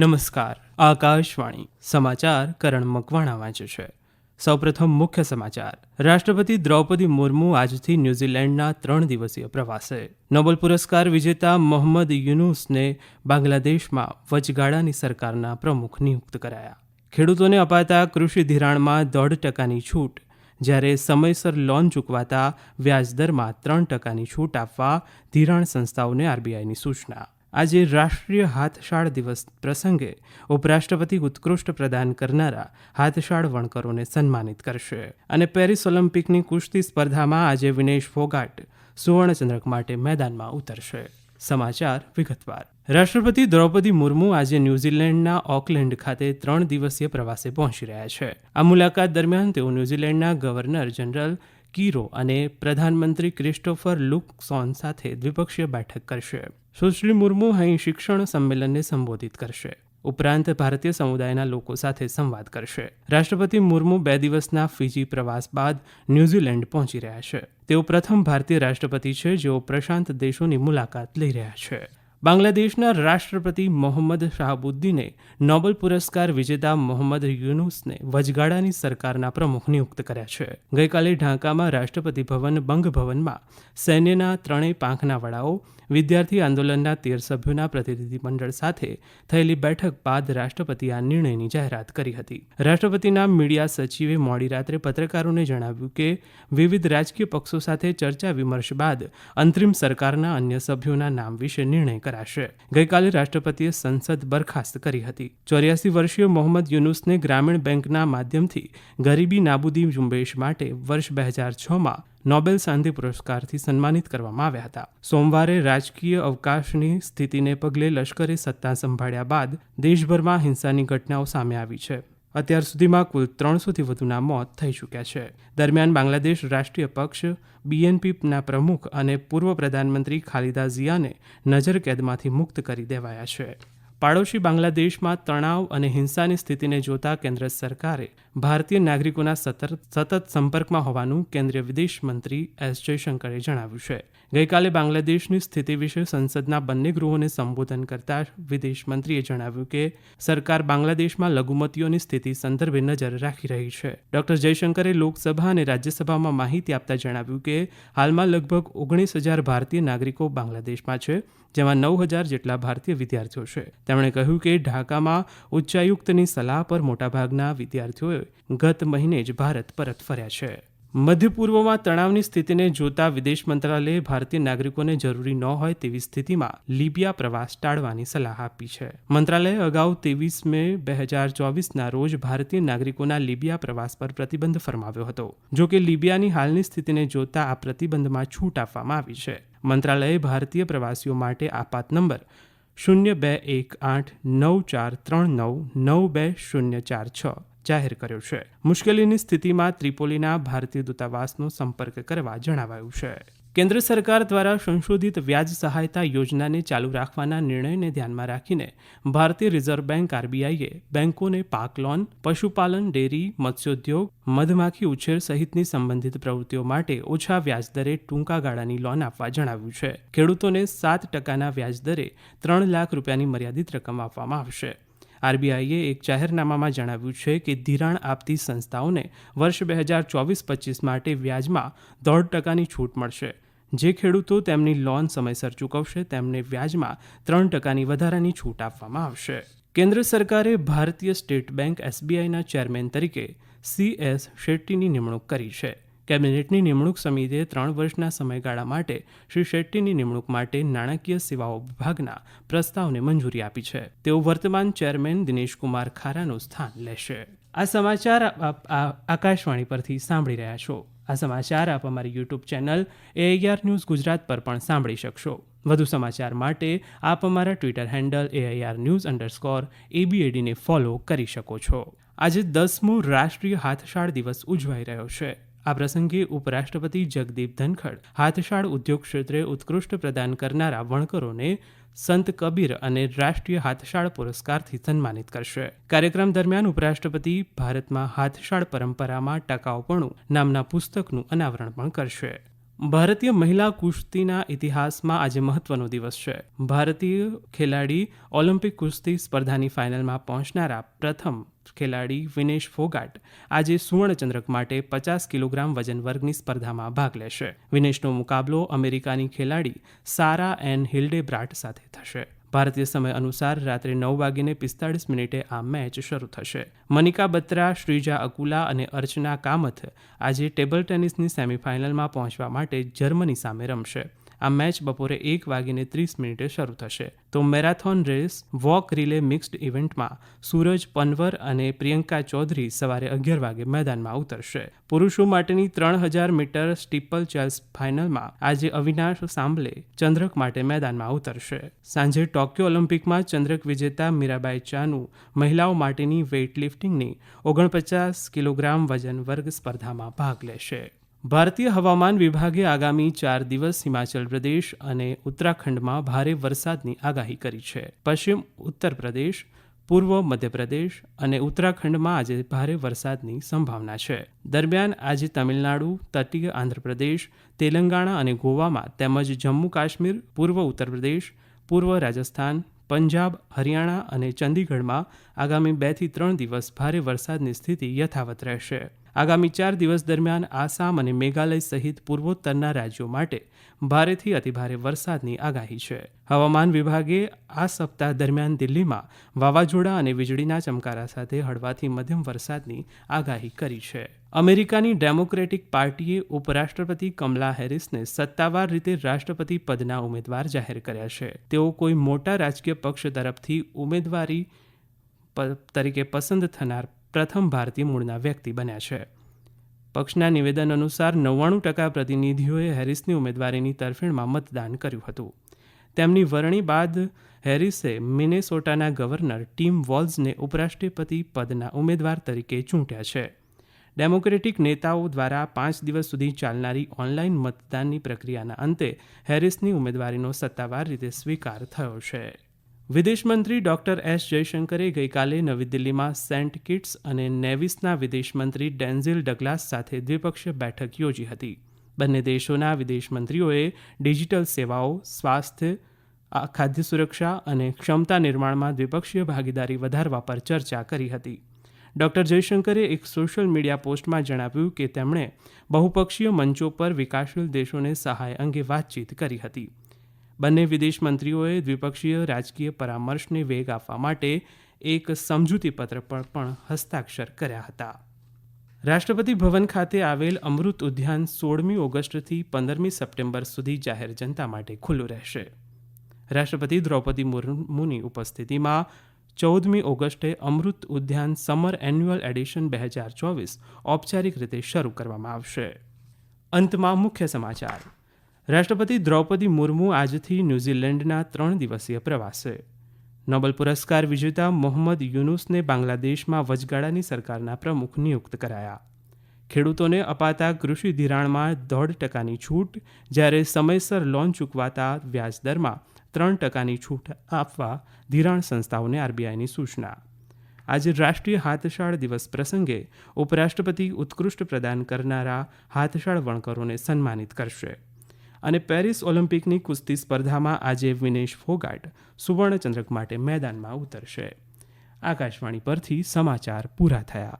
નમસ્કાર. આકાશવાણી સમાચાર કરણ મકવાણા વાંચે છે. સૌપ્રથમ મુખ્ય સમાચાર. રાષ્ટ્રપતિ દ્રૌપદી મુર્મુ આજથી ન્યૂઝીલેન્ડના 3 દિવસીય પ્રવાસે. નોબેલ પુરસ્કાર વિજેતા મોહમ્મદ યુનુસને બાંગ્લાદેશમાં વચગાળાની સરકારના પ્રમુખ નિયુક્ત કરાયા. ખેડૂતોને અપાતા કૃષિ ધિરાણમાં 0.5% છૂટ, જ્યારે સમયસર લોન ચૂકવાતા વ્યાજદરમાં 3% છૂટ આપવા ધિરાણ સંસ્થાઓને આરબીઆઈની સૂચના. આજે રાષ્ટ્રીય હાથશાળ દિવસ પ્રસંગે ઉપરાષ્ટ્રપતિ ઉત્કૃષ્ટ પ્રદાન કરનારા હાથશાળ વણકરોને સન્માનિત કરશે. અને પેરિસ ઓલિમ્પિકની કુસ્તી સ્પર્ધામાં આજે વિનેશ ફોગાટ સુવર્ણચંદ્રક માટે મેદાનમાં ઉતરશે. સમાચાર વિગતવાર. રાષ્ટ્રપતિ દ્રૌપદી મુર્મુ આજે ન્યૂઝીલેન્ડના ઓકલેન્ડ ખાતે 3 દિવસીય પ્રવાસે પહોંચી રહ્યા છે. આ મુલાકાત દરમિયાન તેઓ ન્યૂઝીલેન્ડના ગવર્નર જનરલ કીરો અને પ્રધાનમંત્રી ક્રિસ્ટોફર લુકસોન સાથે દ્વિપક્ષીય બેઠક કરશે. સુશ્રી મુર્મુ અહીં શિક્ષણ સંમેલનને સંબોધિત કરશે. ઉપરાંત ભારતીય સમુદાયના લોકો સાથે સંવાદ કરશે. રાષ્ટ્રપતિ મુર્મુ 2 દિવસના ફિજી પ્રવાસ બાદ ન્યૂઝીલેન્ડ પહોંચી રહ્યા છે. તેઓ પ્રથમ ભારતીય રાષ્ટ્રપતિ છે જેઓ પ્રશાંત દેશોની મુલાકાત લઈ રહ્યા છે. બાંગ્લાદેશના રાષ્ટ્રપતિ મોહમ્મદ શાહબુદ્દીને નોબેલ પુરસ્કાર વિજેતા મોહમ્મદ યુનુસને વચગાળાની સરકારના પ્રમુખ નિયુક્ત કર્યા છે. ગઈકાલે ઢાકામાં રાષ્ટ્રપતિ ભવન બંગભવનમાં સૈન્યના 3 પાંખના વડાઓ, વિદ્યાર્થી આંદોલનના 13 સભ્યોના પ્રતિનિધિમંડળ સાથે થયેલી બેઠક બાદ રાષ્ટ્રપતિએ આ નિર્ણયની જાહેરાત કરી હતી. રાષ્ટ્રપતિના મીડિયા સચિવે મોડી રાત્રે પત્રકારોને જણાવ્યું કે વિવિધ રાજકીય પક્ષો સાથે ચર્ચા વિમર્શ બાદ અંતરિમ સરકારના અન્ય સભ્યોના નામ વિશે નિર્ણય કરાશે. ગઈકાલે રાષ્ટ્રપતિએ સંસદ બરખાસ્ત કરી હતી. 84 વર્ષીય મોહમ્મદ યુનુસને ગ્રામીણ બેંકના માધ્યમથી ગરીબી નાબૂદી ઝુંબેશ માટે વર્ષ 2006માં નોબેલ શાંતિ પુરસ્કારથી સન્માનિત કરવામાં આવ્યા હતા. સોમવારે રાજકીય અવકાશની સ્થિતિને પગલે લશ્કરે સત્તા સંભાળ્યા બાદ દેશભરમાં હિંસાની ઘટનાઓ સામે આવી છે. અત્યાર સુધીમાં કુલ 300થી વધુના મોત થઈ ચૂક્યા છે. દરમિયાન બાંગ્લાદેશ રાષ્ટ્રીય પક્ષ BNPના પ્રમુખ અને પૂર્વ પ્રધાનમંત્રી ખાલિદા ઝિયાને નજરકેદમાંથી મુક્ત કરી દેવાયા છે. પાડોશી બાંગ્લાદેશમાં તણાવ અને હિંસાની સ્થિતિને જોતા કેન્દ્ર સરકારે ભારતીય નાગરિકોના સતત સંપર્કમાં હોવાનું કેન્દ્રીય વિદેશ મંત્રી S. જયશંકરે જણાવ્યું છે. ગઈકાલે બાંગ્લાદેશની સ્થિતિ વિશે સંસદના બંને ગૃહોને સંબોધન કરતા વિદેશ મંત્રીએ જણાવ્યું કે સરકાર બાંગ્લાદેશમાં લઘુમતીઓની સ્થિતિ સંદર્ભે નજર રાખી રહી છે. ડોક્ટર જયશંકરે લોકસભા અને રાજ્યસભામાં માહિતી આપતા જણાવ્યું કે હાલમાં લગભગ 19,000 ભારતીય નાગરિકો બાંગ્લાદેશમાં છે, જેમાં 9,000 જેટલા ભારતીય વિદ્યાર્થીઓ છે. તેમણે કહ્યું કે ઢાકામાં ઉચ્ચાયુક્તની સલાહ પર મોટાભાગના વિદ્યાર્થીઓએ ગત મહિને જ ભારત પરત ફર્યા છે. મધ્ય પૂર્વમાં તણાવની સ્થિતિને જોતા વિદેશ મંત્રાલયે ભારતીય નાગરિકોને જરૂરી ન હોય તેવી સ્થિતિમાં લીબિયા પ્રવાસ ટાળવાની સલાહ આપી છે. મંત્રાલયે અગાઉ 23 મે 2024ના રોજ ભારતીય નાગરિકોના લીબિયા પ્રવાસ પર પ્રતિબંધ ફરમાવ્યો હતો. જો કે લીબિયાની હાલની સ્થિતિને જોતા આ પ્રતિબંધમાં છૂટ આપવામાં આવી છે. મંત્રાલયે ભારતીય પ્રવાસીઓ માટે આપાત નંબર 02189439924046 જાહેર કર્યો છે. મુશ્કેલીની સ્થિતિમાં ત્રિપોલીના ભારતીય દૂતાવાસનો સંપર્ક કરવા જણાવાયું છે. કેન્દ્ર સરકાર દ્વારા સંશોધિત વ્યાજ સહાયતા યોજનાને ચાલુ રાખવાના નિર્ણયને ધ્યાનમાં રાખીને ભારતીય રિઝર્વ બેંક RBIએ બેંકોને પાક લોન, પશુપાલન, ડેરી, મત્સ્યોદ્યોગ, મધમાખી ઉછેર સહિતની સંબંધિત પ્રવૃત્તિઓ માટે ઓછા વ્યાજદરે ટૂંકા ગાળાની લોન આપવા જણાવ્યું છે. ખેડૂતોને 7%ના વ્યાજદરે 3 લાખ રૂપિયાની મર્યાદિત રકમ આપવામાં આવશે. RBIએ એક જાહેરનામામાં જણાવ્યું છે કે ધિરાણ આપતી સંસ્થાઓને વર્ષ 2024-25 માટે વ્યાજમાં 0.5%ની છૂટ મળશે. જે ખેડૂતો તેમની લોન સમયસર ચૂકવશે તેમને વ્યાજમાં 3%ની વધારાની છૂટ આપવામાં આવશે. કેન્દ્ર સરકારે ભારતીય સ્ટેટ બેંક SBIના ચેરમેન તરીકે CS શેટ્ટીની નિમણૂક કરી છે. કેબિનેટની નિમણૂક સમિતિએ 3 વર્ષના સમયગાળા માટે શ્રી શેટ્ટીની નિમણૂક માટે નાણાકીય સેવાઓ વિભાગના પ્રસ્તાવને મંજૂરી આપી છે. તેઓ વર્તમાન ચેરમેન દિનેશ કુમાર ખારાનું સ્થાન લેશે. આ સમાચાર આકાશવાણી પરથી સાંભળી રહ્યા છો. આ સમાચાર આપ અમારી YouTube channel AIR news Gujarat પર પણ સાંભળી શકશો. વધુ સમાચાર માટે આપ અમારા ટ્વિટર હેન્ડલ AIR_news_ABAD ને ફોલો કરી શકો છો. આજે 10મો રાષ્ટ્રીય હાથશાળ દિવસ ઉજવાઈ રહ્યો છે. આ પ્રસંગે ઉપરાષ્ટ્રપતિ જગદીપ ધનખડ હાથશાળ ઉદ્યોગ ક્ષેત્રે ઉત્કૃષ્ટ પ્રદાન કરનારા વણકરોને સંત કબીર અને રાષ્ટ્રીય હાથશાળ પુરસ્કારથી સન્માનિત કરશે. કાર્યક્રમ દરમિયાન ઉપરાષ્ટ્રપતિ ભારતમાં હાથશાળ પરંપરામાં ટકાઉપણું નામના પુસ્તકનું અનાવરણ પણ કરશે. ભારતીય મહિલા કુસ્તીના ઇતિહાસમાં આજે મહત્વનો દિવસ છે. ભારતીય ખેલાડી ઓલિમ્પિક કુસ્તી સ્પર્ધાની ફાઇનલમાં પહોંચનારા પ્રથમ ખેલાડી વિનેશ ફોગાટ આજે સુવર્ણચંદ્રક માટે 50 કિલોગ્રામ વજન વર્ગની સ્પર્ધામાં ભાગ લેશે. વિનેશનો મુકાબલો અમેરિકાની ખેલાડી સારા એન હિલ્ડેબ્રાટ સાથે થશે. ભારતીય સમય અનુસાર રાત્રે 9:45 આ મેચ શરૂ થશે. મનિકા બત્રા, શ્રીજા અકુલા અને અર્ચના કામથ આજે ટેબલ ટેનિસની સેમીફાઇનલમાં પહોંચવા માટે જર્મની સામે રમશે. આ મેચ બપોરે 1:30 શરૂ થશે. તો marathon race walk relay mixed ઇવેન્ટમાં સૂરજ પનવર અને પ્રિયંકા ચૌધરી સવારે 11 વાગે મેદાનમાં ઉતરશે. પુરુષો માટેની 3000 મીટર સ્ટીપલ ચેસ ફાઇનલમાં આજે અવિનાશ સાંબલે ચંદ્રક માટે મેદાનમાં ઉતરશે. સાંજે ટોક્યો ઓલિમ્પિકમાં ચંદ્રક વિજેતા મીરાબાઈ ચાનુ મહિલાઓ માટેની વેઇટલિફ્ટિંગની 49 કિલોગ્રામ વજન વર્ગ સ્પર્ધામાં ભાગ લેશે. ભારતીય હવામાન વિભાગે આગામી 4 દિવસ હિમાચલ પ્રદેશ અને ઉત્તરાખંડમાં ભારે વરસાદની આગાહી કરી છે. પશ્ચિમ ઉત્તર પ્રદેશ, પૂર્વ મધ્યપ્રદેશ અને ઉત્તરાખંડમાં આજે ભારે વરસાદની સંભાવના છે. દરમિયાન આજે તમિલનાડુ, તટીય આંધ્રપ્રદેશ, તેલંગાણા અને ગોવામાં તેમજ જમ્મુ કાશ્મીર, પૂર્વ ઉત્તર પ્રદેશ, પૂર્વ રાજસ્થાન, પંજાબ, હરિયાણા અને ચંદીગઢમાં આગામી 2 થી 3 દિવસ ભારે વરસાદની સ્થિતિ યથાવત રહેશે. આગામી 4 દિવસ દરમિયાન આસામ અને મેઘાલય સહિત પૂર્વોત્તરના રાજ્યો માટે ભારેથી અતિભારે વરસાદની આગાહી છે. હવામાન વિભાગે આ સપ્તાહ દરમિયાન દિલ્હીમાં વાવાઝોડા અને વીજળીના ચમકારા સાથે હળવાથી મધ્યમ વરસાદની આગાહી કરી છે. અમેરિકાની ડેમોક્રેટિક પાર્ટીએ ઉપરાષ્ટ્રપતિ કમલા હેરિસને સત્તાવાર રીતે રાષ્ટ્રપતિ પદના ઉમેદવાર જાહેર કર્યા છે. તેઓ કોઈ મોટા રાજકીય પક્ષ તરફથી ઉમેદવારી તરીકે પસંદ થનાર પ્રથમ ભારતીય મૂળના વ્યક્તિ બન્યા છે. પક્ષના નિવેદન અનુસાર 99% પ્રતિનિધિઓએ હેરિસની ઉમેદવારીની તરફેણમાં મતદાન કર્યું હતું. તેમની વરણી બાદ હેરિસે મિનેસોટાના ગવર્નર ટીમ વોલ્ઝને ઉપરાષ્ટ્રપતિ પદના ઉમેદવાર તરીકે ચૂંટ્યા છે. ડેમોક્રેટિક નેતાઓ દ્વારા 5 દિવસ સુધી ચાલનારી ઓનલાઈન મતદાનની પ્રક્રિયાના અંતે હેરિસની ઉમેદવારીનો સત્તાવાર રીતે સ્વીકાર થયો છે. વિદેશમંત્રી ડોક્ટર એસ જયશંકરે ગઈકાલે નવી દિલ્હીમાં સેન્ટ કિટ્સ અને નેવિસના વિદેશમંત્રી ડેન્ઝિલ ડગલાસ સાથે દ્વિપક્ષીય બેઠક યોજી હતી. બંને દેશોના વિદેશમંત્રીઓએ ડિજિટલ સેવાઓ, સ્વાસ્થ્ય, ખાદ્ય સુરક્ષા અને ક્ષમતા નિર્માણમાં દ્વિપક્ષીય ભાગીદારી વધારવા પર ચર્ચા કરી હતી. ડોક્ટર જયશંકરે એક સોશિયલ મીડિયા પોસ્ટમાં જણાવ્યું કે તેમણે બહુપક્ષીય મંચો પર વિકાસશીલ દેશોને સહાય અંગે વાતચીત કરી હતી. બંને વિદેશ મંત્રીઓએ દ્વિપક્ષીય રાજકીય પરામર્શને વેગ આપવા માટે એક સમજૂતીપત્ર પર પણ હસ્તાક્ષર કર્યા હતા. રાષ્ટ્રપતિ ભવન ખાતે આવેલ અમૃત ઉદ્યાન 16મી ઓગસ્ટથી 15મી સપ્ટેમ્બર સુધી જાહેર જનતા માટે ખુલ્લું રહેશે. રાષ્ટ્રપતિ દ્રૌપદી મુર્મુની ઉપસ્થિતિમાં 14મી ઓગસ્ટે અમૃત ઉદ્યાન સમર એન્યુઅલ એડિશન 2024 ઔપચારિક રીતે શરૂ કરવામાં આવશે. અંતમાં મુખ્ય સમાચાર. રાષ્ટ્રપતિ દ્રૌપદી મુર્મુ આજથી ન્યૂઝીલેન્ડના 3 દિવસીય પ્રવાસે. નોબેલ પુરસ્કાર વિજેતા મોહમ્મદ યુનુસને બાંગ્લાદેશમાં વચગાળાની સરકારના પ્રમુખ નિયુક્ત કરાયા. ખેડૂતોને અપાતા કૃષિ ધિરાણમાં 0.5% છૂટ, જ્યારે સમયસર લોન ચૂકવાતા વ્યાજદરમાં 3% છૂટ આપવા ધિરાણ સંસ્થાઓને આરબીઆઈની સૂચના. આજે રાષ્ટ્રીય હાથશાળ દિવસ પ્રસંગે ઉપરાષ્ટ્રપતિ ઉત્કૃષ્ટ પ્રદાન કરનારા હાથશાળ વણકરોને સન્માનિત કરશે. અને પેરિસ ઓલિમ્પિકની કુસ્તી સ્પર્ધામાં આજે વિનેશ ફોગાટ સુવર્ણચંદ્રક માટે મેદાનમાં ઉતરશે. આકાશવાણી પરથી સમાચાર પૂરા થયા.